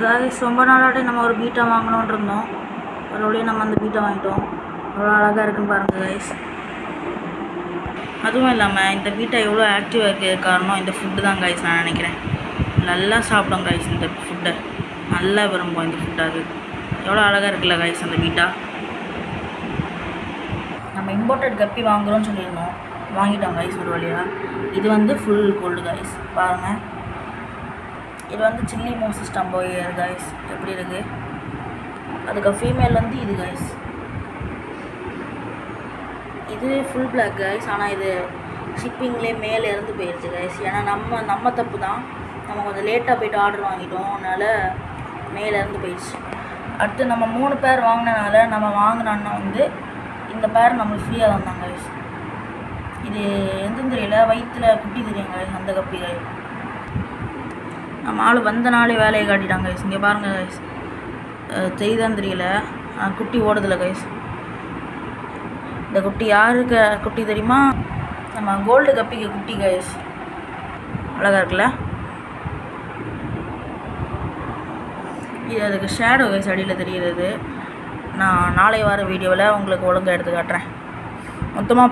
Guys ரொம்ப நாளாட்டே நம்ம ஒரு பீட்டா வாங்கணும்னு இருந்தோம். மறுபடியும் நம்ம அந்த பீட்டா வாங்கிட்டோம். எவ்வளோ அழகாக இருக்குன்னு பாருங்கள் காய்ஸ். அதுவும் இல்லாமல் இந்த பீட்டா எவ்வளோ ஆக்டிவாக இருக்க காரணம் இந்த ஃபுட்டு தான் காய்ஸ். நான் நினைக்கிறேன் நல்லா சாப்பிடும் காய்ஸ். இந்த ஃபுட்டை நல்லா விரும்பும் இந்த ஃபுட்டு. அது எவ்வளோ அழகாக இருக்குல்ல காய்ஸ் அந்த பீட்டா. நம்ம இம்போர்ட்டட் கப்பி வாங்குகிறோன்னு சொல்லியிருந்தோம், வாங்கிட்டோம் காய்ஸ் ஒரு வழியாக. இது வந்து ஃபுல் கோல்டு காய்ஸ். பாருங்கள், இது வந்து சில்லி மோசஸ் டம்போ ஏர் காய்ஸ். எப்படி இருக்குது. அதுக்கு ஃபீமேல் வந்து இது காய்ஸ். இது ஃபுல் பிளாக் காய்ஸ். ஆனால் இது ஷிப்பிங்லேயே மேலே இருந்து போயிடுச்சு காய்ஸ். ஏன்னா நம்ம தப்பு தான். நம்ம கொஞ்சம் லேட்டாக போய்ட்டு ஆர்டர் வாங்கிட்டோம், அதனால் மேலே இருந்து போயிடுச்சு. அடுத்து நம்ம 3 பேர் வாங்கினனால நம்ம வாங்கினோன்னா வந்து இந்த பேர் நம்மளுக்கு ஃப்ரீயாக வந்தாங்க காய்ஸ். இது எதுவும் தெரியல, வயிற்றில் குட்டி தெரியும் காய்ஸ். அந்த கப்பி காய்ஸ் நம்ம ஆள் வந்த நாளே வேலையை காட்டிட்டாங்க கைஸ். இங்கே பாருங்கள் கைஸ், தெரியுதான்னு தெரியல, குட்டி ஓடுதில்ல கைஸ். இந்த குட்டி யாருக்கு குட்டி தெரியுமா? நம்ம கோல்டு கப்பிக்கு குட்டி கைஸ். அழகாக இருக்குல்ல. இது அதுக்கு ஷேடோ கைஸ் அடியில் தெரிகிறது. நான் நாளை வார வீடியோவில் உங்களுக்கு ஒழுங்காக எடுத்து காட்டுறேன். மொத்தமாக